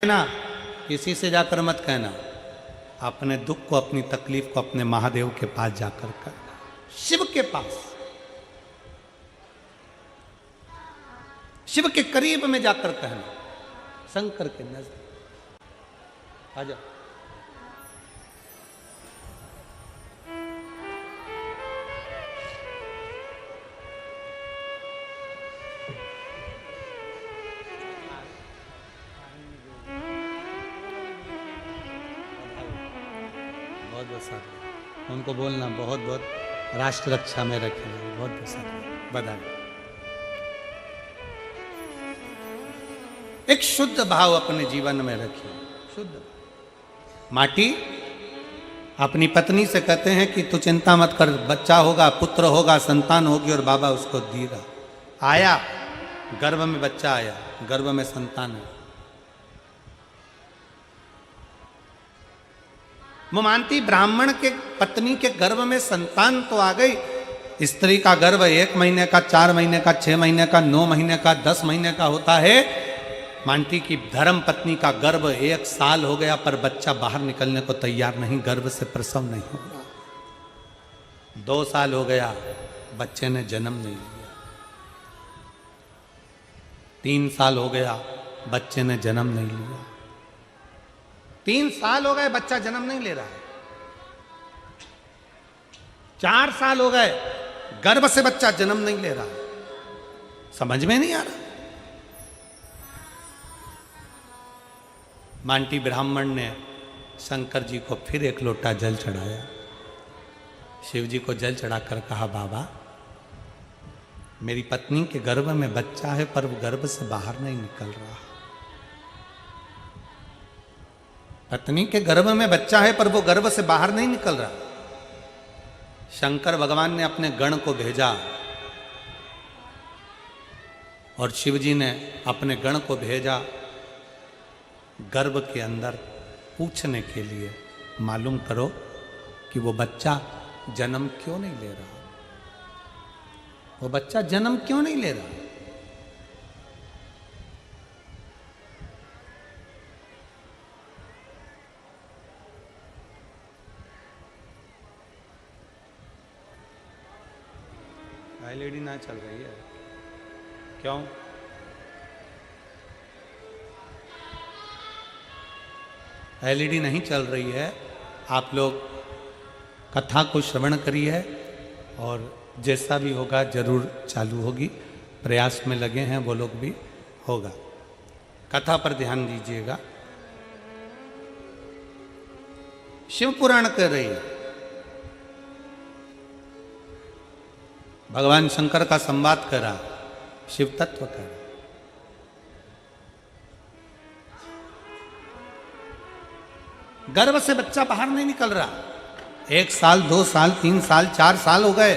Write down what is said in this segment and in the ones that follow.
ना किसी से जाकर मत कहना, अपने दुख को अपनी तकलीफ को अपने महादेव के पास जाकर कहना, शिव के पास, शिव के करीब में जाकर कहना, शंकर के नजदीक आ जाओ। बहुत बहुत साधु, उनको बोलना बहुत बहुत राष्ट्र रक्षा में रखेगा, बहुत बहुत साधु बधाई। एक शुद्ध भाव अपने जीवन में रखिए, शुद्ध। माटी अपनी पत्नी से कहते हैं कि तू चिंता मत कर, बच्चा होगा, पुत्र होगा, संतान होगी, और बाबा उसको देगा। आया, गर्भ में बच्चा आया, गर्भ में संतान है। वो मानती ब्राह्मण के पत्नी के गर्भ में संतान तो आ गई। स्त्री का गर्भ 1 महीने का, 4 महीने का, 6 महीने का, 9 महीने का, 10 महीने का होता है। मानती की धर्म पत्नी का गर्भ 1 साल हो गया पर बच्चा बाहर निकलने को तैयार नहीं, गर्भ से प्रसव नहीं हो रहा। 2 साल हो गया, बच्चे ने जन्म नहीं लिया। 3 साल हो गया, बच्चे ने जन्म नहीं लिया। 3 साल हो गए, बच्चा जन्म नहीं ले रहा है। 4 साल हो गए, गर्भ से बच्चा जन्म नहीं ले रहा है। समझ में नहीं आ रहा। मांटी ब्राह्मण ने शंकर जी को फिर 1 लोटा जल चढ़ाया। शिव जी को जल चढ़ाकर कहा, बाबा मेरी पत्नी के गर्भ में बच्चा है पर वो गर्भ से बाहर नहीं निकल रहा। पत्नी के गर्भ में बच्चा है पर वो गर्भ से बाहर नहीं निकल रहा। शंकर भगवान ने अपने गण को भेजा और शिव जी ने अपने गण को भेजा गर्भ के अंदर पूछने के लिए, मालूम करो कि वो बच्चा जन्म क्यों नहीं ले रहा, वो बच्चा जन्म क्यों नहीं ले रहा। एलईडी ना चल रही है क्यों? एलईडी नहीं चल रही है। आप लोग कथा को श्रवण करिए और जैसा भी होगा जरूर चालू होगी। प्रयास में लगे हैं वो लोग भी, होगा। कथा पर ध्यान दीजिएगा। शिव पुराण कर रही है। भगवान शंकर का संवाद करा, शिव तत्व करा। गर्भ से बच्चा बाहर नहीं निकल रहा। 1 साल, 2 साल, 3 साल, 4 साल हो गए।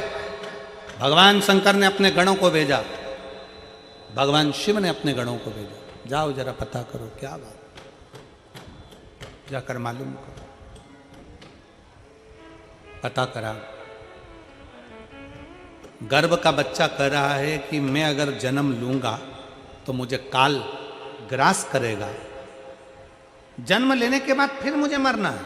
भगवान शंकर ने अपने गणों को भेजा, भगवान शिव ने अपने गणों को भेजा, जाओ जरा पता करो क्या बात, जाकर मालूम करो। पता करा, गर्भ का बच्चा कह रहा है कि मैं अगर जन्म लूंगा तो मुझे काल ग्रास करेगा। जन्म लेने के बाद फिर मुझे मरना है,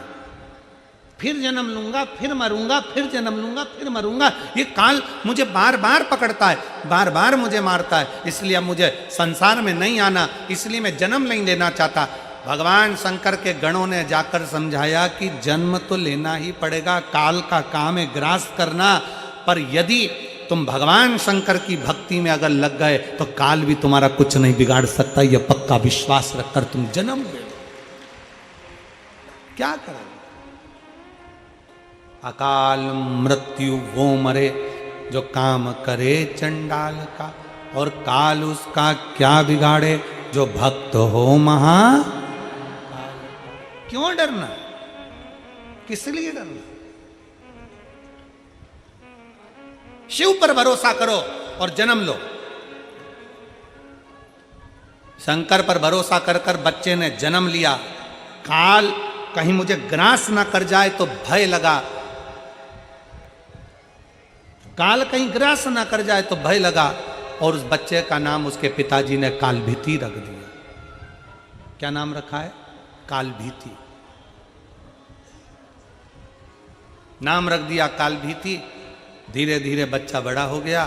फिर जन्म लूंगा, फिर मरूंगा, फिर जन्म लूंगा, फिर मरूंगा। ये काल मुझे बार बार पकड़ता है, बार बार मुझे मारता है। इसलिए अब मुझे संसार में नहीं आना, इसलिए मैं जन्म नहीं लेना चाहता। भगवान शंकर के गणों ने जाकर समझाया कि जन्म तो लेना ही पड़ेगा, काल का काम है ग्रास करना। पर यदि तुम भगवान शंकर की भक्ति में अगर लग गए तो काल भी तुम्हारा कुछ नहीं बिगाड़ सकता। यह पक्का विश्वास रखकर तुम जन्म ले। क्या करोगे? अकाल मृत्यु वो मरे जो काम करे चंडाल का, और काल उसका क्या बिगाड़े जो भक्त हो महा। क्यों डरना, किस लिए डरना? शिव पर भरोसा करो और जन्म लो। शंकर पर भरोसा कर कर बच्चे ने जन्म लिया। काल कहीं मुझे ग्रास ना कर जाए तो भय लगा, काल कहीं ग्रास ना कर जाए तो भय लगा, और उस बच्चे का नाम उसके पिताजी ने कालभीति रख दिया। क्या नाम रखा है? कालभीति। नाम रख दिया कालभीति। धीरे धीरे बच्चा बड़ा हो गया,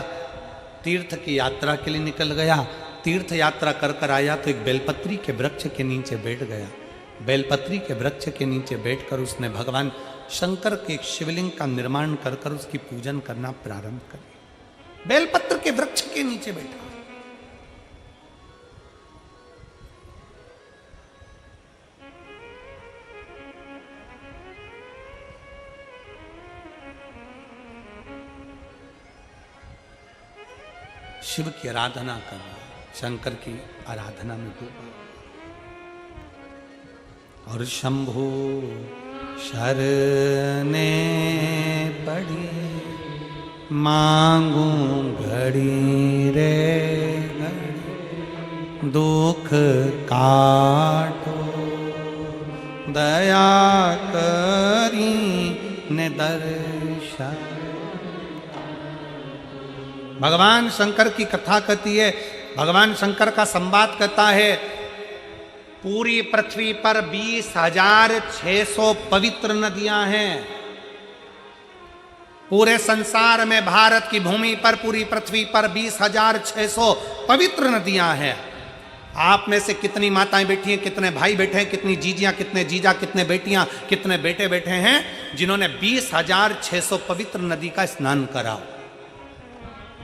तीर्थ की यात्रा के लिए निकल गया। तीर्थ यात्रा कर कर आया तो एक बेलपत्री के वृक्ष के नीचे बैठ गया। बेलपत्री के वृक्ष के नीचे बैठकर उसने भगवान शंकर के एक शिवलिंग का निर्माण कर कर उसकी पूजन करना प्रारंभ कर दिया। बेलपत्र के वृक्ष के नीचे बैठा। शिव की आराधना कर रहा है, शंकर की आराधना में डूबा। और शंभु शरने पड़ी, मांगू घड़ी रे घड़ी, दुख काटो दया करी ने दर्शन। भगवान शंकर की कथा कहती है, भगवान शंकर का संवाद कहता है, पूरी पृथ्वी पर 20,600 पवित्र नदियां हैं। पूरे संसार में भारत की भूमि पर, पूरी पृथ्वी पर 20,600 पवित्र नदियां हैं। आप में से कितनी माताएं बैठी हैं, कितने भाई बैठे हैं, कितनी जीजियां, कितने जीजा, कितने बेटियां, कितने बेटे बैठे हैं जिन्होंने 20,600 पवित्र नदी का स्नान करा?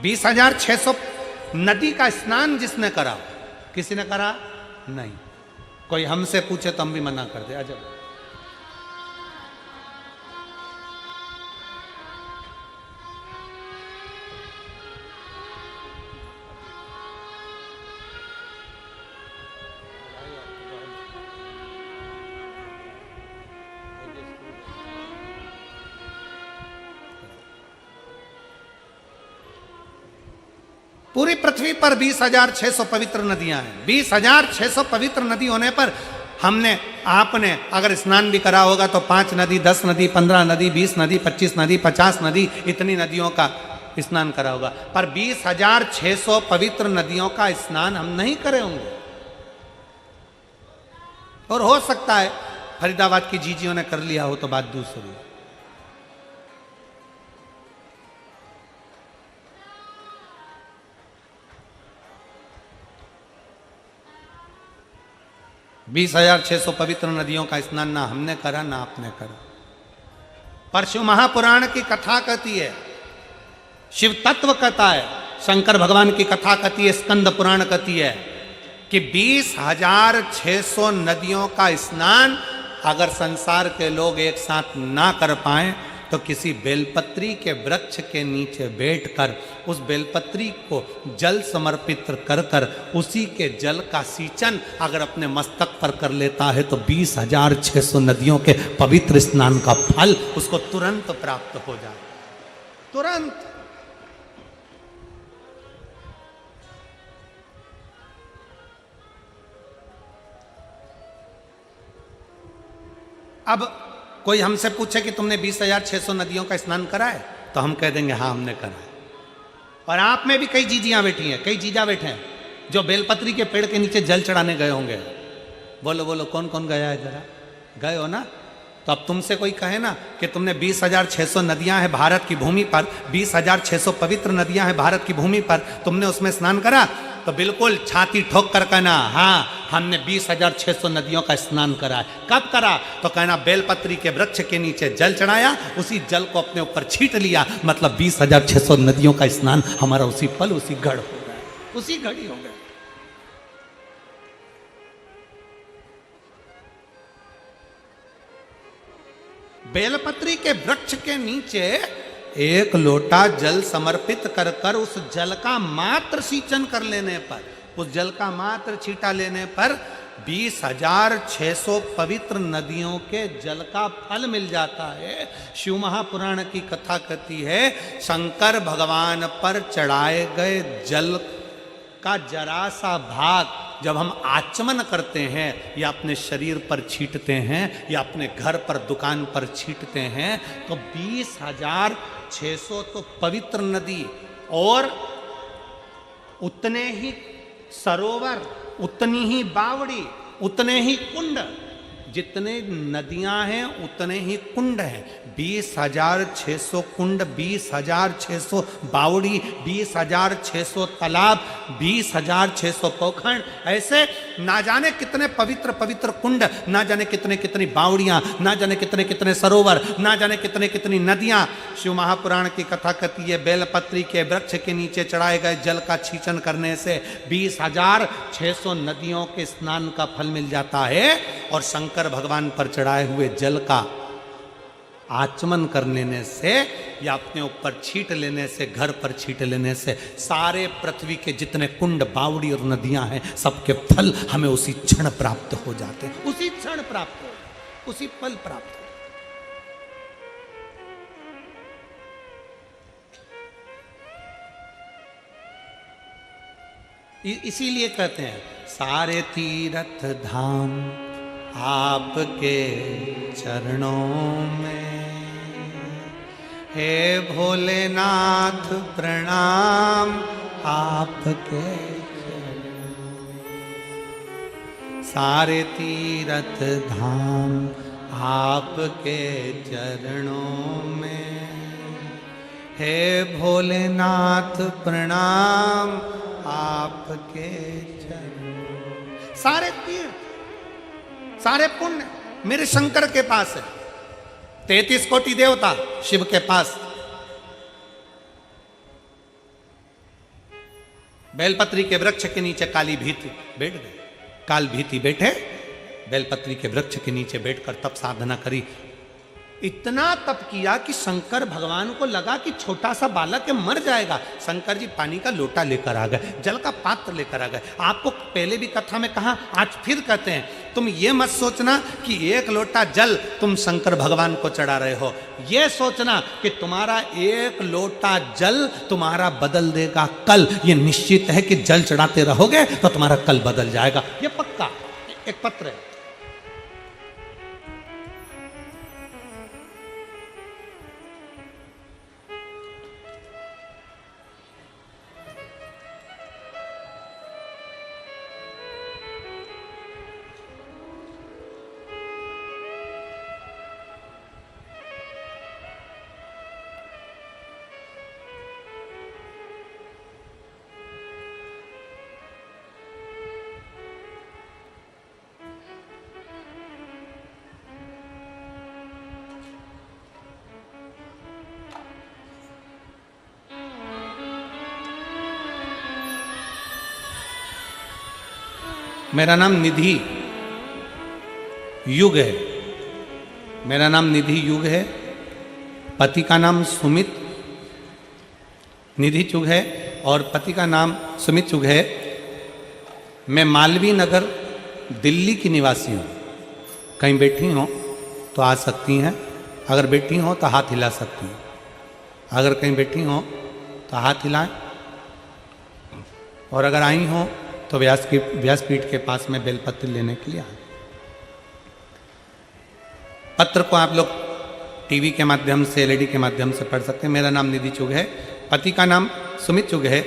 20,600 नदी का स्नान जिसने करा, किसी ने करा नहीं। कोई हमसे पूछे तो हम भी मना कर दे। अजब। पूरी पृथ्वी पर 20,600 पवित्र नदियां हैं। 20,600 पवित्र नदी होने पर हमने, आपने अगर स्नान भी करा होगा तो 5 नदी, 10 नदी, 15 नदी, 20 नदी, 25 नदी, 50 नदी, इतनी नदियों का स्नान करा होगा। पर 20,600 पवित्र नदियों का स्नान हम नहीं करे होंगे। और हो सकता है फरीदाबाद की जीजियों ने कर लिया हो तो बात दूसरी है। 20,600 पवित्र नदियों का स्नान ना हमने करा ना आपने करा। पर शिव महापुराण की कथा कहती है, शिव तत्व कहता है, शंकर भगवान की कथा कहती है, स्कंद पुराण कहती है कि 20,600 नदियों का स्नान अगर संसार के लोग एक साथ ना कर पाए तो किसी बेलपत्री के वृक्ष के नीचे बैठकर उस बेलपत्री को जल समर्पित कर कर उसी के जल का सींचन अगर अपने मस्तक पर कर लेता है तो 20,600 नदियों के पवित्र स्नान का फल उसको तुरंत प्राप्त हो जाए। तुरंत। अब कोई हमसे पूछे कि तुमने 20,600 नदियों का स्नान करा है तो हम कह देंगे हाँ हमने करा है। और आप में भी कई जीजियां बैठी हैं, कई जीजा बैठे हैं जो बेलपत्री के पेड़ के नीचे जल चढ़ाने गए होंगे। बोलो बोलो कौन कौन गया है, जरा गए हो ना? तो अब तुमसे कोई कहे ना कि तुमने 20,600 नदियां हैं भारत की भूमि पर, 20,600 पवित्र नदियां हैं भारत की भूमि पर, तुमने उसमें स्नान करा? तो बिल्कुल छाती ठोक कर कहना हाँ हमने 20,600 नदियों का स्नान करा है। कब करा? तो कहना बेलपत्री के वृक्ष के नीचे जल चढ़ाया, उसी जल को अपने ऊपर छींट लिया, मतलब 20,600 नदियों का स्नान हमारा उसी पल उसी घड़ हो गया, उसी घड़ी हो गया। बेलपत्री के वृक्ष के नीचे एक लोटा जल समर्पित कर कर उस जल का मात्र सींचन कर लेने पर, उस जल का मात्र छींटा लेने पर 20,600 पवित्र नदियों के जल का फल मिल जाता है। शिव महापुराण की कथा कहती है शंकर भगवान पर चढ़ाए गए जल का जरा सा भाग जब हम आचमन करते हैं या अपने शरीर पर छींटते हैं या अपने घर पर दुकान पर छींटते हैं तो 20,600 तो पवित्र नदी और उतने ही सरोवर, उतनी ही बावड़ी, उतने ही कुंड, जितने नदियां हैं उतने ही कुंड हैं। 20,600 कुंड, 20,600 बावड़ी, 20,600 तालाब, 20,600 पोखर, ऐसे ना जाने कितने पवित्र पवित्र कुंड, ना जाने कितने कितनी बावड़ियां, ना जाने कितने कितने सरोवर, ना जाने कितने कितनी नदियां। शिव महापुराण की कथा कहती है बेलपत्री के वृक्ष के नीचे चढ़ाए गए जल का छींचन करने से 20,600 नदियों के स्नान का फल मिल जाता है, और शंकर भगवान पर चढ़ाए हुए जल का आचमन कर लेने से या अपने ऊपर छींट लेने से, घर पर छींट लेने से सारे पृथ्वी के जितने कुंड, बावड़ी और नदियां हैं सबके फल हमें उसी क्षण प्राप्त हो जाते हैं, उसी क्षण प्राप्त हो, उसी फल प्राप्त हो। इसीलिए कहते हैं सारे तीर्थ धाम आपके चरणों में, हे भोलेनाथ प्रणाम आपके चरणों में। सारे तीर्थ धाम आपके चरणों में, हे भोलेनाथ प्रणाम आपके चरणों। सारे तीर्थ, सारे पुण्य मेरे शंकर के पास है। 33 कोटि देवता शिव के पास। बेलपत्री के वृक्ष के नीचे काली भीति बैठ गए, काल भीति बैठे बेलपत्री के वृक्ष के नीचे बैठकर तप साधना करी। इतना तप किया कि शंकर भगवान को लगा कि छोटा सा बालक है मर जाएगा। शंकर जी पानी का लोटा लेकर आ गए, जल का पात्र लेकर आ गए। आपको पहले भी कथा में कहा, आज फिर कहते हैं, तुम ये मत सोचना कि एक लोटा जल तुम शंकर भगवान को चढ़ा रहे हो। ये सोचना कि तुम्हारा एक लोटा जल तुम्हारा बदल देगा कल। ये निश्चित है कि जल चढ़ाते रहोगे तो तुम्हारा कल बदल जाएगा, ये पक्का। एक पत्र है, मेरा नाम निधि युग है। मेरा नाम निधि युग है। पति का नाम सुमित निधि चुग है और पति का नाम सुमित चुग है। मैं मालवीय नगर दिल्ली की निवासी हूँ। कहीं बैठी हो तो आ सकती हैं, अगर बैठी हो तो हाथ हिला सकती हैं। अगर कहीं बैठी हो तो हाथ हिलाएं, और अगर आई हो तो व्यासपीठ के पास में बेलपत्र लेने के लिए आए। पत्र को आप लोग टीवी के माध्यम से, एलईडी के माध्यम से पढ़ सकते हैं। मेरा नाम निधि चुग है, पति का नाम सुमित चुग है।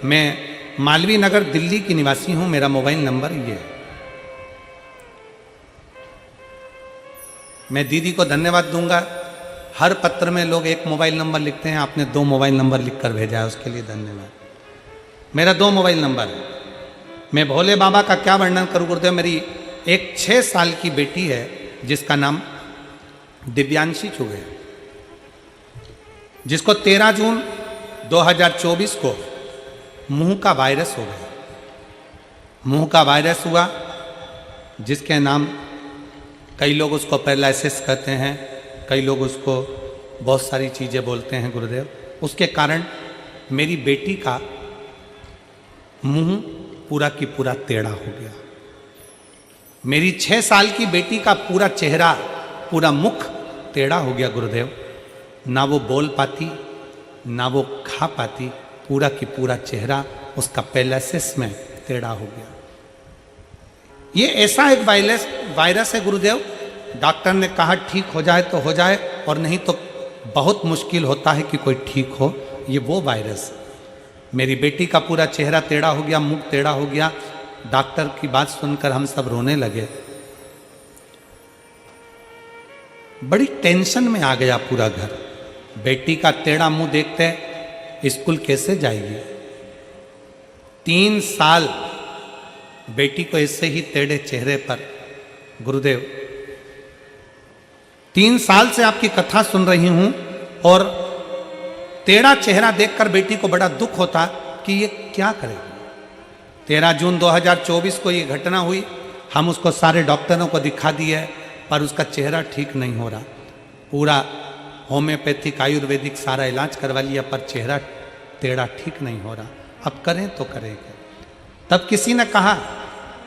मैं मालवीय नगर दिल्ली की निवासी हूं। मेरा मोबाइल नंबर ये है। मैं दीदी को धन्यवाद दूंगा। हर पत्र में लोग एक मोबाइल नंबर लिखते हैं, आपने 2 मोबाइल नंबर लिखकर भेजा है, उसके लिए धन्यवाद। मेरा 2 मोबाइल नंबर है। मैं भोले बाबा का क्या वर्णन करूं गुरुदेव। मेरी एक 6 साल की बेटी है जिसका नाम दिव्यांशी चुग है, जिसको 13 जून 2024 को मुंह का वायरस हो गया। मुंह का वायरस हुआ, जिसके नाम कई लोग उसको पैरालिसिस कहते हैं, कई लोग उसको बहुत सारी चीज़ें बोलते हैं गुरुदेव। उसके कारण मेरी बेटी का मुंह पूरा की पूरा टेढ़ा हो गया। मेरी 6 साल की बेटी का पूरा चेहरा, पूरा मुख टेढ़ा हो गया गुरुदेव। ना वो बोल पाती, ना वो खा पाती। पूरा की पूरा चेहरा उसका पैरालिसिस में टेढ़ा हो गया। ये ऐसा एक वायरस है गुरुदेव, डॉक्टर ने कहा ठीक हो जाए तो हो जाए, और नहीं तो बहुत मुश्किल होता है कि कोई ठीक हो। ये वो वायरस। मेरी बेटी का पूरा चेहरा टेढ़ा हो गया, मुख टेढ़ा हो गया। डॉक्टर की बात सुनकर हम सब रोने लगे। बड़ी टेंशन में आ गया पूरा घर। बेटी का टेढ़ा मुंह देखते स्कूल कैसे जाएगी। 3 साल बेटी को ऐसे ही टेढ़े चेहरे पर, गुरुदेव 3 साल से आपकी कथा सुन रही हूं और टेढ़ा चेहरा देखकर बेटी को बड़ा दुख होता कि ये क्या करेगी। 13 जून 2024 को ये घटना हुई। हम उसको सारे डॉक्टरों को दिखा दिए पर उसका चेहरा ठीक नहीं हो रहा। पूरा होम्योपैथिक आयुर्वेदिक सारा इलाज करवा लिया पर चेहरा टेढ़ा ठीक नहीं हो रहा। अब करें तो करें क्या। तब किसी ने कहा,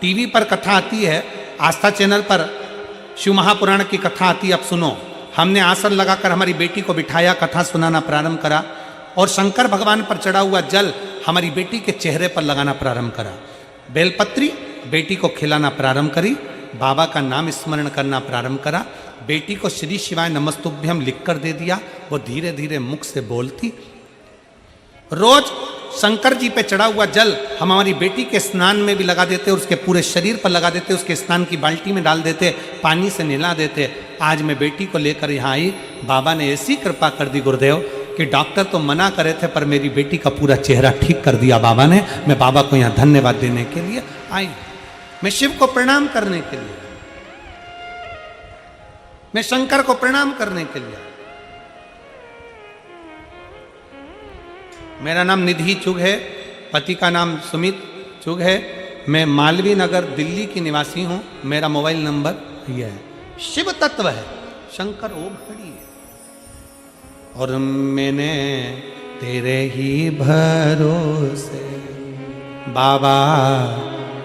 टीवी पर कथा आती है, आस्था चैनल पर शिव महापुराण की कथा आती है, अब सुनो। हमने आसन लगाकर हमारी बेटी को बिठाया, कथा सुनाना प्रारंभ करा और शंकर भगवान पर चढ़ा हुआ जल हमारी बेटी के चेहरे पर लगाना प्रारंभ करा। बेलपत्री बेटी को खिलाना प्रारंभ करी। बाबा का नाम स्मरण करना प्रारंभ करा। बेटी को श्री शिवाय नमस्तुभ्यम लिखकर दे दिया। वो धीरे धीरे मुख से बोलती। रोज शंकर जी पे चढ़ा हुआ जल हम हमारी बेटी के स्नान में भी लगा देते, उसके पूरे शरीर पर लगा देते, उसके स्नान की बाल्टी में डाल देते, पानी से नहला देते। आज मैं बेटी को लेकर यहाँ आई। बाबा ने ऐसी कृपा कर दी गुरुदेव कि डॉक्टर तो मना करे थे पर मेरी बेटी का पूरा चेहरा ठीक कर दिया बाबा ने। मैं बाबा को यहाँ धन्यवाद देने के लिए आई। मैं शिव को प्रणाम करने के लिए, मैं शंकर को प्रणाम करने के लिए। मेरा नाम निधि चुग है, पति का नाम सुमित चुग है। मैं मालवीय नगर दिल्ली की निवासी हूं। मेरा मोबाइल नंबर यह है। शिव तत्व है, शंकर ओम खड़ी है। और मैंने तेरे ही भरोसे बाबा,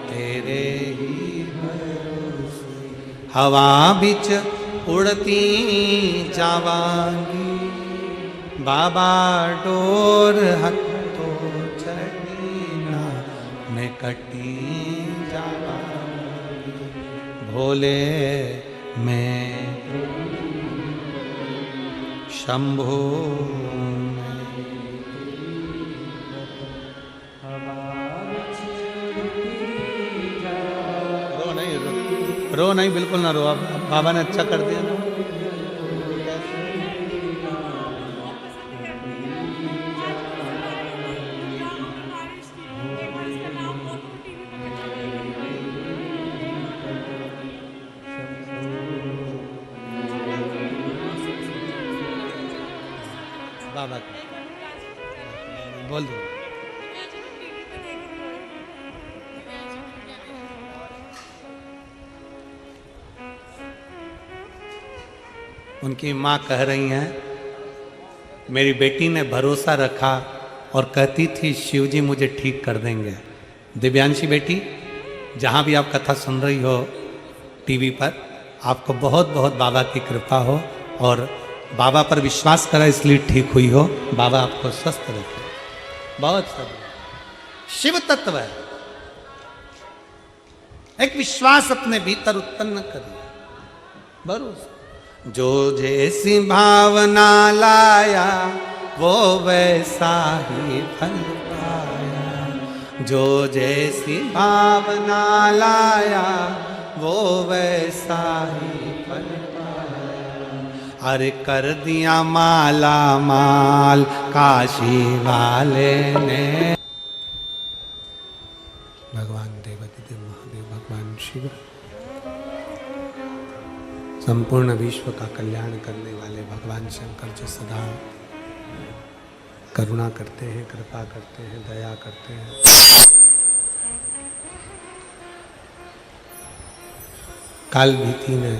तेरे ही भरोसे हवा बिच उड़ती जावांगी। बाबा डोर हथो चढ़ीना मैं कटी जावांगी। भोले मैं शंभो रो नहीं, बिल्कुल ना रो। अब बाबा ने अच्छा कर दिया ना। बाबा बोल दो। उनकी माँ कह रही हैं, मेरी बेटी ने भरोसा रखा और कहती थी शिव जी मुझे ठीक कर देंगे। दिव्यांशी बेटी, जहाँ भी आप कथा सुन रही हो टीवी पर, आपको बहुत बहुत बाबा की कृपा हो और बाबा पर विश्वास करा इसलिए ठीक हुई हो। बाबा आपको स्वस्थ रखे। बहुत सब शिव तत्व है। एक विश्वास अपने भीतर उत्पन्न करिए, भरोसा। जो जैसी भावना लाया वो वैसा ही फल पाया। जो जैसी भावना लाया वो वैसा ही फल पाया। अरे कर दिया माला माल काशी वाले ने। भगवान देवादिदेव महादेव भगवान शिव संपूर्ण विश्व का कल्याण करने वाले भगवान शंकर जो सदा करुणा करते हैं, कृपा करते हैं, दया करते हैं। काल भीति ने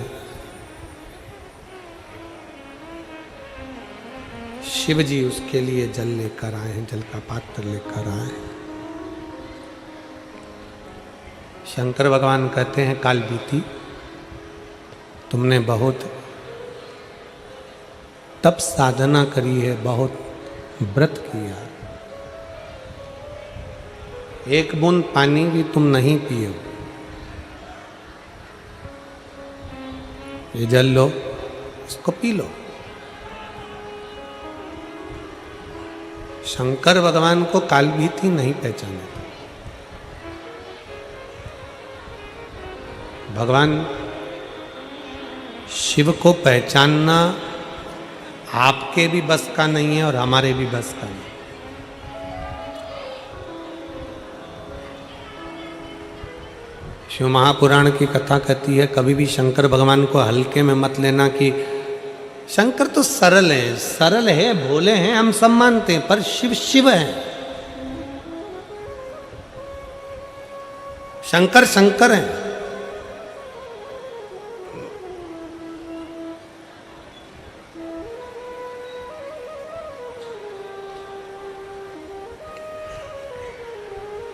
शिव जी उसके लिए जल लेकर आए हैं, जल का पात्र लेकर आए हैं। शंकर भगवान कहते हैं, काल भीति तुमने बहुत तप साधना करी है, बहुत व्रत किया, एक बूंद पानी भी तुम नहीं पिए। ये जल लो, इसको पी लो। शंकर भगवान को काल भीति नहीं पहचाने। भगवान शिव को पहचानना आपके भी बस का नहीं है और हमारे भी बस का नहीं। शिव महापुराण की कथा कहती है कभी भी शंकर भगवान को हल्के में मत लेना कि शंकर तो सरल है भोले हैं, हम सब मानते हैं, पर शिव शिव है। शंकर शंकर है।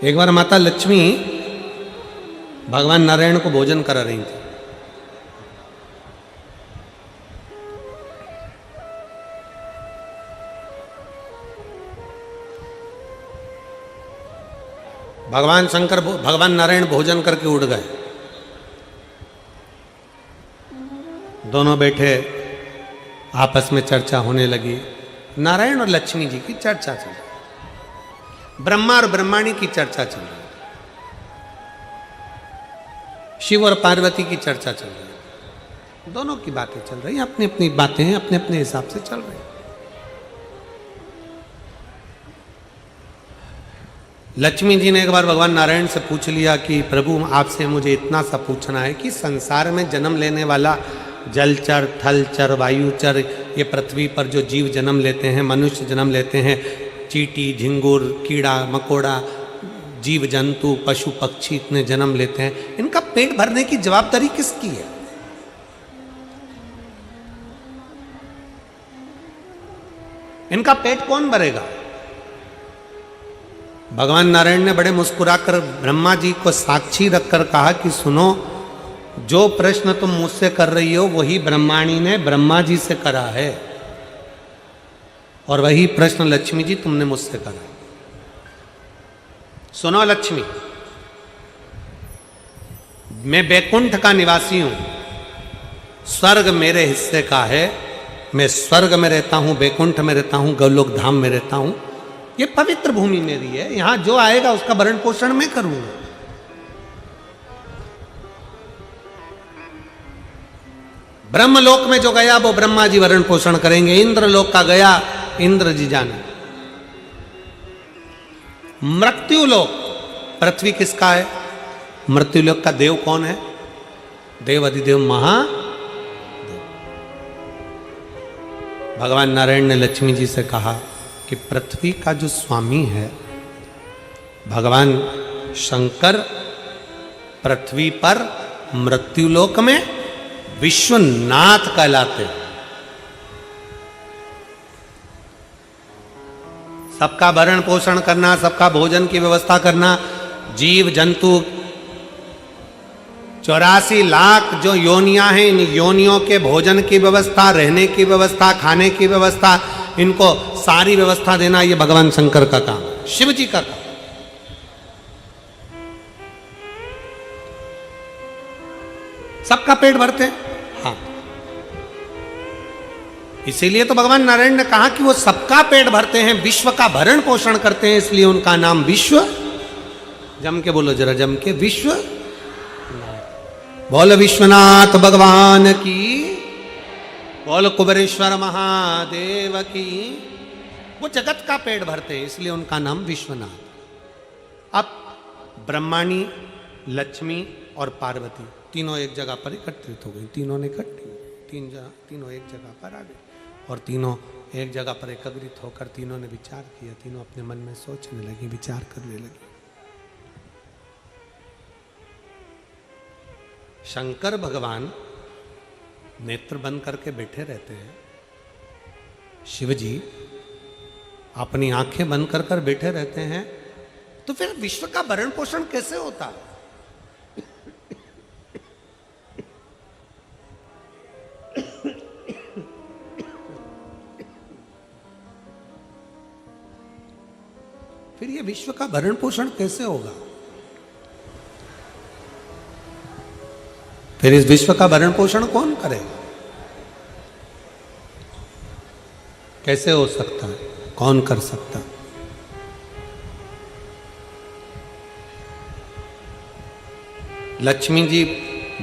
एक बार माता लक्ष्मी भगवान नारायण को भोजन करा रही थी। भगवान नारायण भोजन करके उठ गए। दोनों बैठे, आपस में चर्चा होने लगी। नारायण और लक्ष्मी जी की चर्चा चल रही, ब्रह्मा और ब्रह्माणी की चर्चा चल रही, शिव और पार्वती की चर्चा चल रही। दोनों की बातें चल रही, अपनी अपनी बातें हैं, अपने अपने हिसाब से चल रही। लक्ष्मी जी ने एक बार भगवान नारायण से पूछ लिया कि प्रभु आपसे मुझे इतना सा पूछना है कि संसार में जन्म लेने वाला जलचर, थलचर, वायुचर, ये पृथ्वी पर जो जीव जन्म लेते हैं, मनुष्य जन्म लेते हैं, चींटी, झिंगुर, कीड़ा मकोड़ा, जीव जंतु, पशु पक्षी इतने जन्म लेते हैं, इनका पेट भरने की जवाबदारी किसकी है? इनका पेट कौन भरेगा? भगवान नारायण ने बड़े मुस्कुराकर ब्रह्मा जी को साक्षी रखकर कहा कि सुनो, जो प्रश्न तुम मुझसे कर रही हो वही ब्रह्माणी ने ब्रह्मा जी से करा है, और वही प्रश्न लक्ष्मी जी तुमने मुझसे करा। सुनो लक्ष्मी, मैं बैकुंठ का निवासी हूं, स्वर्ग मेरे हिस्से का है, मैं स्वर्ग में रहता हूं, बैकुंठ में रहता हूं, गोलोक धाम में रहता हूं, ये पवित्र भूमि मेरी है, यहां जो आएगा उसका भरण पोषण मैं करूंगा। ब्रह्मलोक में जो गया वो ब्रह्मा जी भरण पोषण करेंगे, इंद्रलोक का गया इंद्र जी जाने। मृत्युलोक, पृथ्वी किसका है? मृत्युलोक का देव कौन है? देव अधिदेव महादेव। भगवान नारायण ने लक्ष्मी जी से कहा कि पृथ्वी का जो स्वामी है भगवान शंकर, पृथ्वी पर मृत्युलोक में विश्वनाथ कहलाते। सबका भरण पोषण करना, सबका भोजन की व्यवस्था करना, जीव जंतु 84 लाख जो योनियां हैं, इन योनियों के भोजन की व्यवस्था, रहने की व्यवस्था, खाने की व्यवस्था, इनको सारी व्यवस्था देना ये भगवान शंकर का काम है, शिव जी का काम। सबका पेट भरते हैं, हाँ। इसीलिए तो भगवान नारायण ने कहा कि वो सबका पेट भरते हैं, विश्व का भरण पोषण करते हैं, इसलिए उनका नाम विश्व। जम के बोलो जरा, जम के, विश्व। बोल विश्वनाथ भगवान की, बोल कुबेरेश्वर महादेव की। वो जगत का पेट भरते हैं, इसलिए उनका नाम विश्वनाथ। अब ब्रह्माणी, लक्ष्मी और पार्वती तीनों एक जगह पर एकत्रित हो गई। तीनों ने तीनों एक जगह पर आ गए और तीनों एक जगह पर एकत्रित होकर तीनों ने विचार किया। तीनों अपने मन में सोचने लगी, विचार करने लगी। शंकर भगवान नेत्र बंद करके बैठे रहते हैं, शिव जी अपनी आंखें बंद कर कर बैठे रहते हैं, तो फिर विश्व का भरण पोषण कैसे होता है? फिर ये विश्व का भरण पोषण कैसे होगा? फिर इस विश्व का भरण पोषण कौन करेगा? कैसे हो सकता है? कौन कर सकता है? लक्ष्मी जी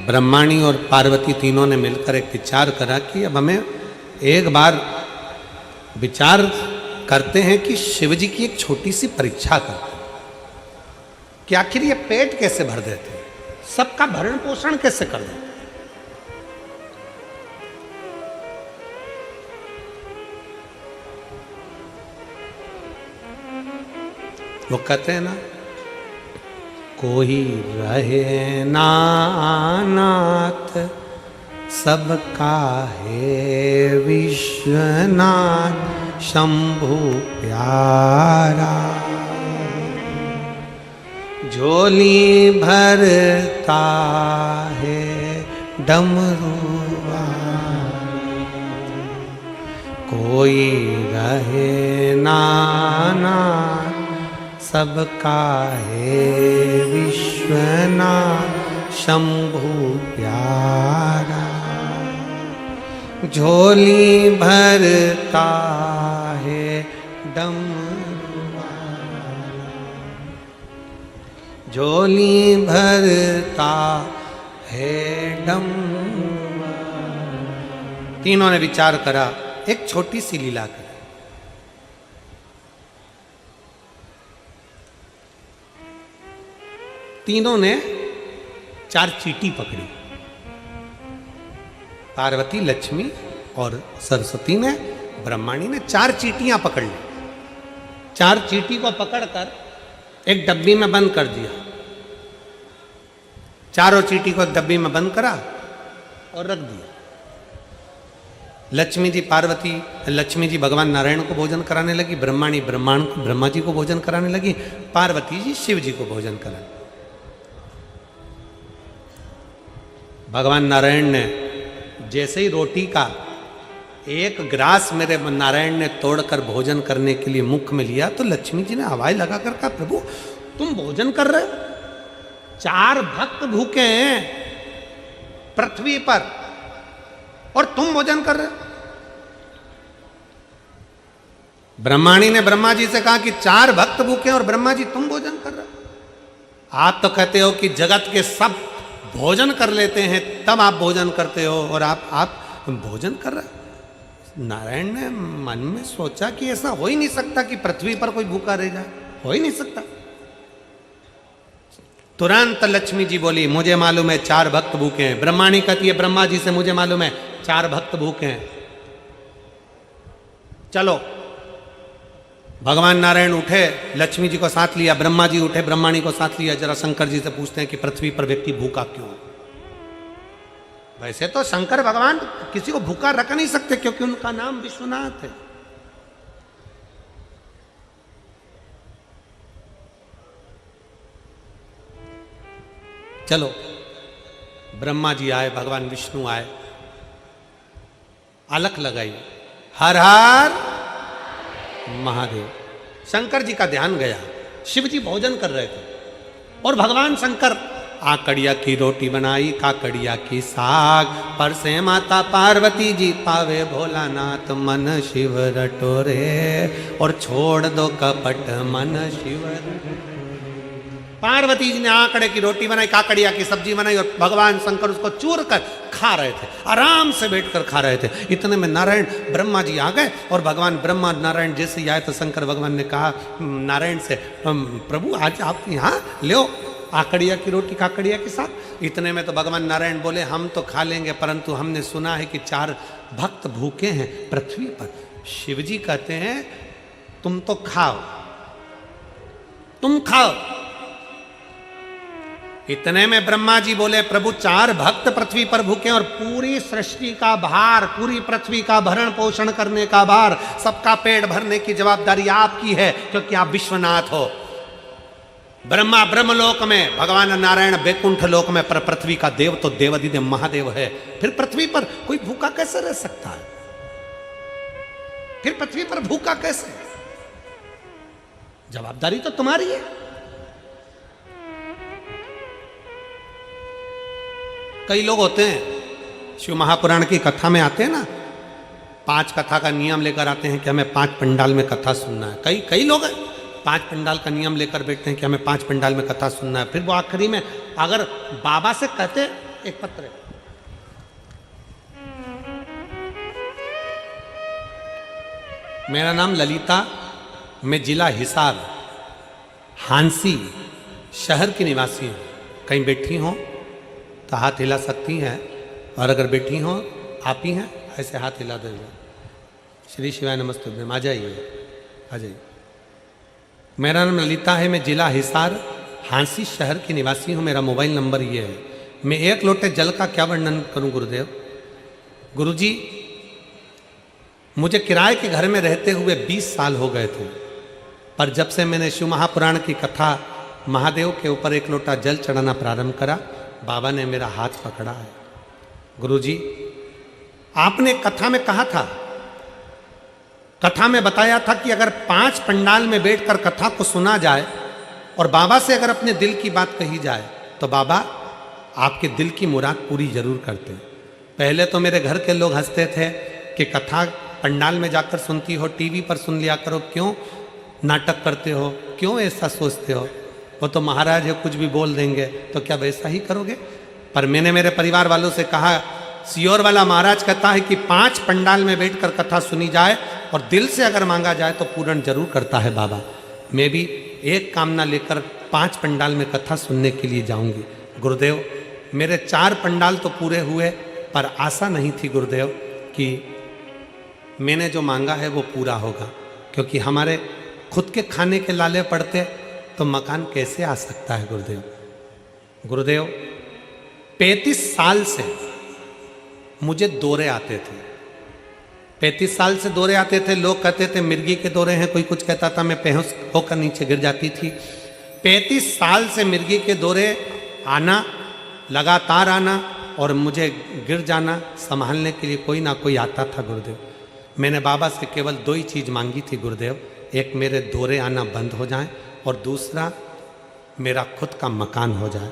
ब्रह्माणी और पार्वती तीनों ने मिलकर एक विचार करा कि अब हमें एक बार विचार करते हैं कि शिव जी की एक छोटी सी परीक्षा करते हैं कि आखिर ये पेट कैसे भर देते हैं, सबका भरण पोषण कैसे कर देते हैं। वो कहते हैं ना, कोई रहे ना नाथ सबका है विश्वनाथ शंभु प्यारा, झोली भरता है डमरुआ, कोई रहे ना नाथ सबका है विश्वनाथ शंभु प्यारा, झोली भरता है डमरुआ, झोली भरता है डमरुआ। तीनों ने विचार करा, एक छोटी सी लीला करी। तीनों ने 4 चींटी पकड़ी, पार्वती, लक्ष्मी और सरस्वती ने, ब्रह्माणी ने 4 चींटियां पकड़ ली। 4 चींटी को पकड़कर एक डब्बी में बंद कर दिया। चारों चींटी को एक डब्बी में बंद करा और रख दिया। लक्ष्मी जी भगवान नारायण को भोजन कराने लगी, ब्रह्माणी ब्रह्मा जी को भोजन कराने लगी, पार्वती जी शिव जी को भोजन कराने। भगवान नारायण ने जैसे ही रोटी का एक ग्रास मेरे नारायण ने तोड़कर भोजन करने के लिए मुख में लिया, तो लक्ष्मी जी ने आवाज लगाकर कहा, प्रभु तुम भोजन कर रहे हो, 4 भक्त भूखे हैं पृथ्वी पर और तुम भोजन कर रहे हो। ब्रह्माणी ने ब्रह्मा जी से कहा कि 4 भक्त भूखे हैं और ब्रह्मा जी तुम भोजन कर रहे हो। आप तो कहते हो कि जगत के सब भोजन कर लेते हैं तब आप भोजन करते हो और आप भोजन कर रहे हो। नारायण ने मन में सोचा कि ऐसा हो ही नहीं सकता कि पृथ्वी पर कोई भूखा रह जाए, हो ही नहीं सकता। तुरंत लक्ष्मी जी बोली, मुझे मालूम है 4 भक्त भूखे हैं। ब्रह्माणी कहती है ब्रह्मा जी से, मुझे मालूम है 4 भक्त भूखे हैं। चलो, भगवान नारायण उठे, लक्ष्मी जी को साथ लिया, ब्रह्मा जी उठे, ब्रह्माणी को साथ लिया। जरा शंकर जी से पूछते हैं कि पृथ्वी पर व्यक्ति भूखा क्यों है। वैसे तो शंकर भगवान किसी को भूखा रख नहीं सकते क्योंकि उनका नाम विश्वनाथ है। चलो, ब्रह्मा जी आए, भगवान विष्णु आए, अलख लगाई, हर हर महादेव। शंकर जी का ध्यान गया, शिव जी भोजन कर रहे थे और भगवान शंकर आकड़िया की रोटी बनाई, काकड़िया की साग, पर से माता पार्वती जी पावे भोलानाथ मन शिव रटोरे, और छोड़ दो कपट मन शिव। पार्वती जी ने आकड़े की रोटी बनाई, काकड़िया की सब्जी बनाई और भगवान शंकर उसको चूर कर खा रहे थे, आराम से बैठकर खा रहे थे। इतने में नारायण ब्रह्मा जी आ गए और भगवान ब्रह्मा नारायण जैसे ही आए तो शंकर भगवान ने कहा नारायण से, प्रभु आज आप यहाँ ले आकड़िया की रोटी काकड़िया के साथ। इतने में तो भगवान नारायण बोले, हम तो खा लेंगे परंतु हमने सुना है कि 4 भक्त भूखे हैं पृथ्वी पर। शिव जी कहते हैं तुम तो खाओ, तुम खाओ। इतने में ब्रह्मा जी बोले, प्रभु 4 भक्त पृथ्वी पर भूखे और पूरी सृष्टि का भार, पूरी पृथ्वी का भरण पोषण करने का भार, सबका पेट भरने की जवाबदारी आपकी है क्योंकि आप विश्वनाथ हो। ब्रह्मा ब्रह्मलोक में, भगवान नारायण बैकुंठ लोक में, पर पृथ्वी का देव तो देवाधिदेव महादेव है। फिर पृथ्वी पर कोई भूखा कैसे रह सकता है? फिर पृथ्वी पर भूखा कैसे? जवाबदारी तो तुम्हारी है। कई लोग होते हैं शिव महापुराण की कथा में आते हैं ना, 5 कथा का नियम लेकर आते हैं कि हमें 5 पंडाल में कथा सुनना है। कई लोग हैं 5 पंडाल का नियम लेकर बैठते हैं कि हमें 5 पंडाल में कथा सुनना है। फिर वो आखिरी में अगर बाबा से कहते एक पत्र। मेरा नाम ललिता, मैं जिला हिसार हांसी शहर की निवासी हूँ। कहीं बैठी हो तो हाथ हिला सकती हैं, और अगर बैठी हो आप ही हैं ऐसे हाथ हिला देंगे। श्री शिवाय नमस्ते में आ जाइए, आ जाइए। मेरा नाम ललिता है, मैं जिला हिसार हांसी शहर की निवासी हूँ। मेरा मोबाइल नंबर ये है। मैं एक लोटे जल का क्या वर्णन करूँ गुरुदेव। गुरुजी, मुझे किराए के घर में रहते हुए 20 साल हो गए थे, पर जब से मैंने शिव महापुराण की कथा महादेव के ऊपर एक लोटा जल चढ़ाना प्रारंभ करा, बाबा ने मेरा हाथ पकड़ा है। गुरुजी, आपने कथा में कहा था, कथा में बताया था कि अगर 5 पंडाल में बैठकर कथा को सुना जाए और बाबा से अगर अपने दिल की बात कही जाए तो बाबा आपके दिल की मुराद पूरी जरूर करते हैं। पहले तो मेरे घर के लोग हंसते थे कि कथा पंडाल में जाकर सुनती हो, टीवी पर सुन लिया करो, क्यों नाटक करते हो, क्यों ऐसा सोचते हो, वो तो महाराज है कुछ भी बोल देंगे, तो क्या वैसा ही करोगे। पर मैंने मेरे परिवार वालों से कहा, सियोर वाला महाराज कहता है कि 5 पंडाल में बैठकर कथा सुनी जाए और दिल से अगर मांगा जाए तो पूर्ण जरूर करता है बाबा। मैं भी एक कामना लेकर 5 पंडाल में कथा सुनने के लिए जाऊंगी। गुरुदेव, मेरे 4 पंडाल तो पूरे हुए, पर आशा नहीं थी गुरुदेव कि मैंने जो मांगा है वो पूरा होगा, क्योंकि हमारे खुद के खाने के लाले पड़ते तो मकान कैसे आ सकता है गुरुदेव। गुरुदेव, 35 साल से मुझे दौरे आते थे, 35 साल से दौरे आते थे। लोग कहते थे मिर्गी के दौरे हैं, कोई कुछ कहता था, मैं बेहोश होकर नीचे गिर जाती थी। 35 साल से मिर्गी के दौरे आना, लगातार आना और मुझे गिर जाना, संभालने के लिए कोई ना कोई आता था गुरुदेव। मैंने बाबा से केवल 2 ही चीज़ मांगी थी गुरुदेव, एक मेरे दौरे आना बंद हो जाए और दूसरा मेरा खुद का मकान हो जाए।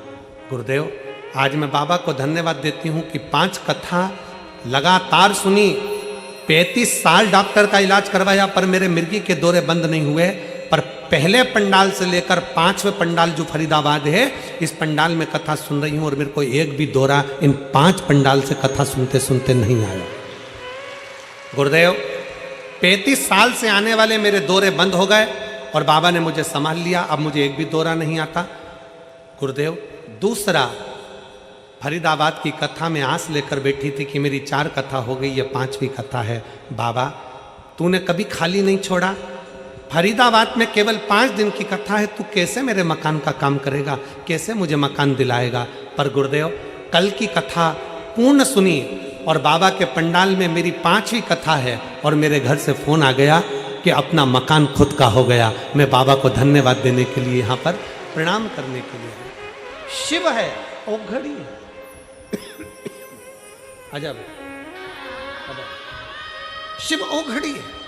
गुरुदेव, आज मैं बाबा को धन्यवाद देती हूँ कि 5 कथा लगातार सुनी, 35 साल डॉक्टर का इलाज करवाया, पर मेरे मिर्गी के दौरे बंद नहीं हुए। पर पहले पंडाल से लेकर 5वें पंडाल जो फरीदाबाद है, इस पंडाल में कथा सुन रही हूँ और मेरे को एक भी दौरा इन 5 पंडाल से कथा सुनते सुनते नहीं आया। गुरुदेव, 35 साल से आने वाले मेरे दौरे बंद हो गए और बाबा ने मुझे संभाल लिया, अब मुझे एक भी दौरा नहीं आता। गुरुदेव, दूसरा, फरीदाबाद की कथा में आस लेकर बैठी थी कि मेरी 4 कथा हो गई, ये 5वीं कथा है। बाबा, तूने कभी खाली नहीं छोड़ा, फरीदाबाद में केवल 5 दिन की कथा है, तू कैसे मेरे मकान का काम करेगा, कैसे मुझे मकान दिलाएगा। पर गुरुदेव, कल की कथा पूर्ण सुनी और बाबा के पंडाल में मेरी 5वीं कथा है और मेरे घर से फोन आ गया कि अपना मकान खुद का हो गया। मैं बाबा को धन्यवाद देने के लिए यहाँ पर प्रणाम करने के लिए। शिव है, ओघड़ी है। अजब, शिव ओघड़ी है।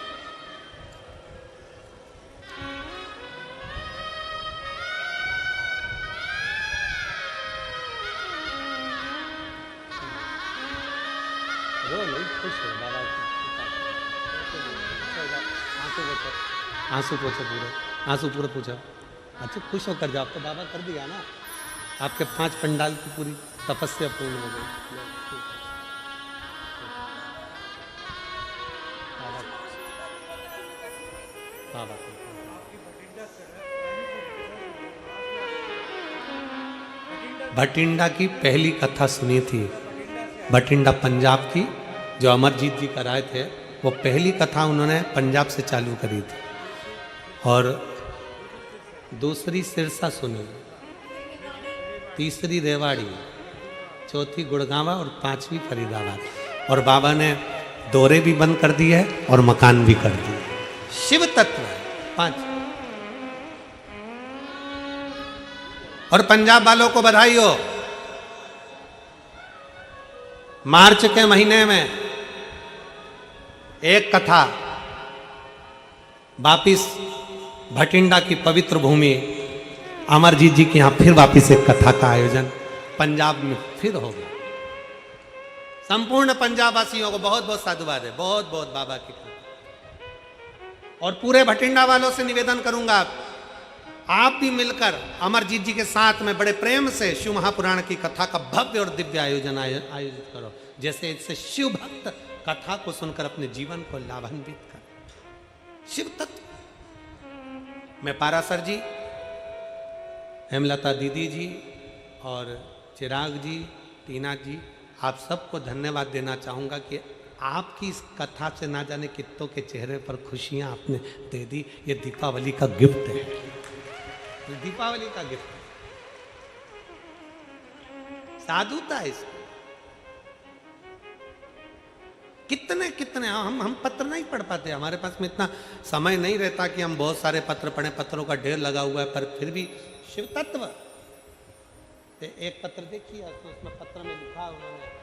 रो नहीं, खुश है बाबा। आंसू पोछो पूरे, आंसू पूरे पूछो। अच्छा, खुश होकर जाओ, तो बाबा कर दिया ना, आपके 5 पंडाल की पूरी तपस्या पूर्ण हो गई। बाबा भटिंडा की पहली कथा सुनी थी, भटिंडा पंजाब की, जो अमरजीत जी कराए थे, वो पहली कथा उन्होंने पंजाब से चालू करी थी। और दूसरी सिरसा सुनी, तीसरी रेवाड़ी, चौथी गुड़गांवा और 5वीं फरीदाबाद। और बाबा ने दौरे भी बंद कर दिए और मकान भी कर दिए। शिव तत्व 5। और पंजाब वालों को बधाई हो, मार्च के महीने में एक कथा वापिस भटिंडा की पवित्र भूमि अमरजीत जी के यहाँ फिर वापिस एक कथा का आयोजन पंजाब में फिर हो गया। संपूर्ण पंजाब वासियों को बहुत बहुत साधुवाद है, बहुत बहुत बाबा की कृपा। और पूरे भटिंडा वालों से निवेदन करूंगा, आप भी मिलकर अमरजीत जी के साथ में बड़े प्रेम से शिव महापुराण की कथा का भव्य और दिव्य आयोजित करो, जैसे इससे शिव भक्त कथा को सुनकर अपने जीवन को लाभान्वित कर। शिव तत्व मैं पारासर जी, हेमलता दीदी जी और चिराग जी, टीना जी, आप सबको धन्यवाद देना चाहूँगा कि आपकी इस कथा से ना जाने कितनों के चेहरे पर खुशियाँ आपने दे दी। ये दीपावली का गिफ्ट है, दीपावली का गिफ्ट, साधुता है इसमें। कितने कितने हम पत्र नहीं पढ़ पाते, हमारे पास में इतना समय नहीं रहता कि हम बहुत सारे पत्र पढ़ें, पत्रों का ढेर लगा हुआ है, पर फिर भी शिव तत्व। एक पत्र देखिए तो उसमें पत्र में लिखा उन्होंने,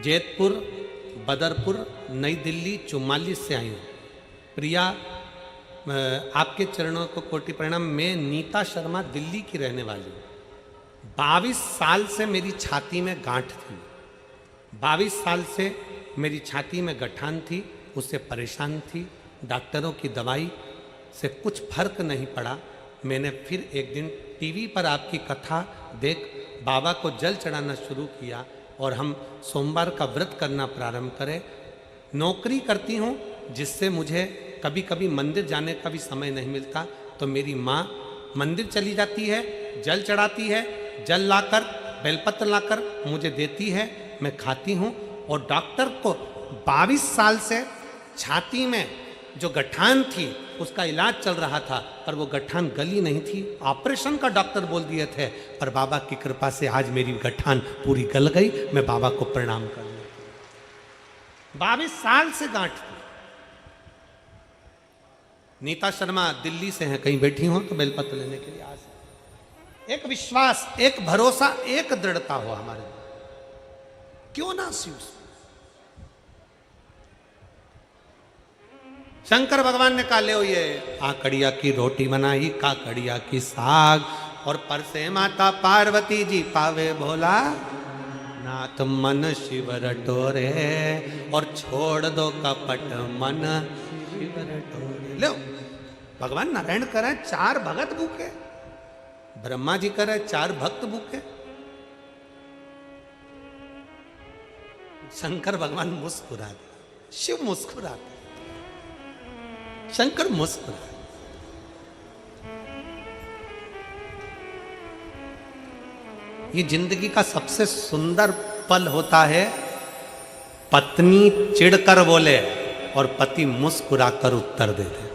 जैतपुर, बदरपुर, नई दिल्ली 44 से आई हूँ। प्रिया, आपके चरणों को कोटि प्रणाम। मैं नीता शर्मा दिल्ली की रहने वाली हूँ। 22 साल से मेरी छाती में गांठ थी, 22 साल से मेरी छाती में गठान थी, उससे परेशान थी। डॉक्टरों की दवाई से कुछ फर्क नहीं पड़ा। मैंने फिर एक दिन टीवी पर आपकी कथा देख बाबा को जल चढ़ाना शुरू किया और हम सोमवार का व्रत करना प्रारंभ करें। नौकरी करती हूँ जिससे मुझे कभी कभी मंदिर जाने का भी समय नहीं मिलता, तो मेरी माँ मंदिर चली जाती है, जल चढ़ाती है, जल लाकर बेलपत्र लाकर मुझे देती है, मैं खाती हूँ। और डॉक्टर को 22 साल से छाती में जो गठान थी उसका इलाज चल रहा था, पर वो गठान गली नहीं थी। ऑपरेशन का डॉक्टर बोल दिए थे, पर बाबा की कृपा से आज मेरी गठान पूरी गल गई। मैं बाबा को प्रणाम करना। 22 साल से गांठ थी। नीता शर्मा दिल्ली से हैं, कहीं बैठी हो तो बेलपत्र लेने के लिए आ सकते। एक विश्वास, एक भरोसा, एक दृढ़ता हो हमारे में, क्यों ना शिव। शंकर भगवान ने कहा ले ये आकड़िया की रोटी बनाई, काकड़िया की साग, और पर से माता पार्वती जी पावे भोला नाथ मन शिव रटोरे, और छोड़ दो कपट मन शिव रटोरे। लो भगवान नारायण करे 4 भगत भूखे, ब्रह्मा जी करे 4 भक्त भूखे। शंकर भगवान मुस्कुराते, शिव मुस्कुराते, शंकर मुस्कुराते। ये जिंदगी का सबसे सुंदर पल होता है, पत्नी चिढ़कर बोले और पति मुस्कुराकर उत्तर दे दे।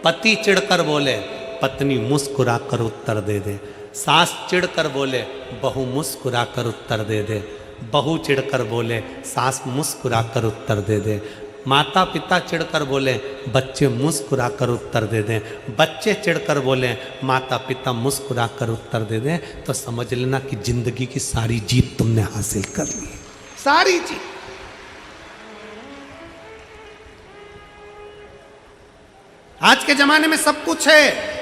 पति चिढ़कर बोले, पत्नी मुस्कुराकर उत्तर दे दे। सास चिढ़कर बोले, बहू मुस्कुराकर उत्तर दे दे। बहू चिढ़कर बोले, सास मुस्कुराकर उत्तर दे दे। माता पिता चिढ़कर बोले, बच्चे मुस्कुराकर उत्तर दे दें। बच्चे चिढ़कर बोले, माता पिता मुस्कुराकर उत्तर दे दें। तो समझ लेना कि जिंदगी की सारी जीत तुमने हासिल कर ली, सारी जीत। आज के जमाने में सब कुछ है,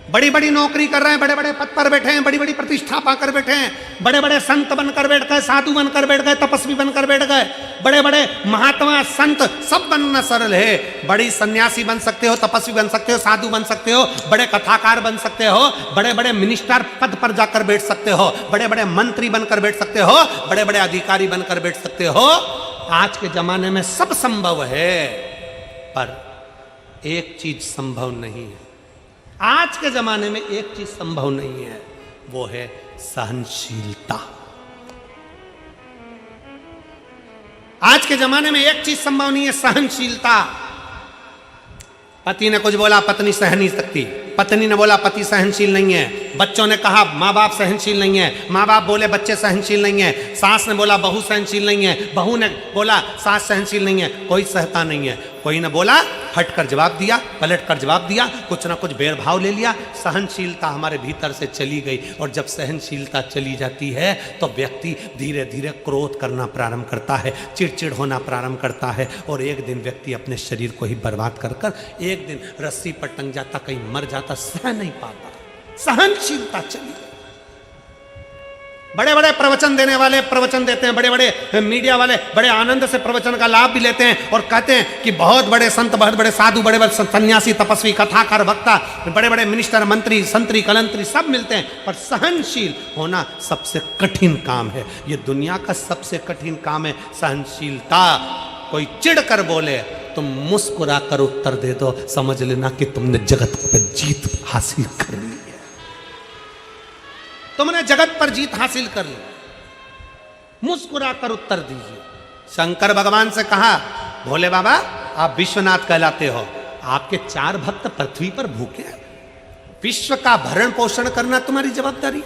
बड़ी बड़ी नौकरी कर रहे हैं, बड़े बड़े पद पर बैठे हैं, बड़ी बड़ी प्रतिष्ठा पाकर बैठे हैं, बड़े बड़े संत बनकर बैठ गए, साधु बनकर बैठ गए, तपस्वी बनकर बैठ गए, बड़े बड़े महात्मा संत सब बनना सरल है। बड़ी सन्यासी बन सकते हो, तपस्वी बन सकते हो, साधु बन सकते हो, बड़े कथाकार बन सकते हो, बड़े बड़े मिनिस्टर पद पर जाकर बैठ सकते हो, बड़े बड़े मंत्री बनकर बैठ सकते हो, बड़े बड़े अधिकारी बनकर बैठ सकते हो। आज के जमाने में सब संभव है, पर एक चीज संभव नहीं है। आज के जमाने में एक चीज संभव नहीं है, वो है सहनशीलता। आज के जमाने में एक चीज संभव नहीं है, सहनशीलता। पति ने कुछ बोला, पत्नी सह नहीं सकती। पत्नी ने बोला, पति सहनशील नहीं है। बच्चों ने कहा, माँ बाप सहनशील नहीं है। माँ बाप बोले, बच्चे सहनशील नहीं है। सास ने बोला, बहू सहनशील नहीं है। बहू ने बोला, सास सहनशील नहीं है। कोई सहता नहीं है। कोई ने बोला, हट कर जवाब दिया, पलट कर जवाब दिया, कुछ ना कुछ भेदभाव ले लिया। सहनशीलता हमारे भीतर से चली गई, और जब सहनशीलता चली जाती है तो व्यक्ति धीरे धीरे क्रोध करना प्रारंभ करता है, चिड़चिड़ होना प्रारंभ करता है, और एक दिन व्यक्ति अपने शरीर को ही बर्बाद कर कर एक दिन रस्सी पर टंग जाता, कहीं मर जाता, सह नहीं पाता। सहनशीलता चली गई। बड़े बड़े प्रवचन देने वाले प्रवचन देते हैं, बड़े बड़े मीडिया वाले बड़े आनंद से प्रवचन का लाभ भी लेते हैं और कहते हैं कि बहुत बड़े संत, बहुत बड़े साधु, बड़े बड़े सन्यासी, तपस्वी, कथाकार, वक्ता, बड़े बड़े मिनिस्टर, मंत्री, संतरी, कलंतरी सब मिलते हैं, पर सहनशील होना सबसे कठिन काम है। ये दुनिया का सबसे कठिन काम है सहनशीलता। कोई चिढ़ कर बोले तुम मुस्कुरा कर उत्तर दे दो, समझ लेना कि तुमने जगत पर जीत हासिल कर ली है, तुमने जगत पर जीत हासिल कर ली। मुस्कुरा कर उत्तर दीजिए। शंकर भगवान से कहा, भोले बाबा आप विश्वनाथ कहलाते हो, आपके 4 भक्त पृथ्वी पर भूखे हैं, विश्व का भरण पोषण करना तुम्हारी जवाबदारी।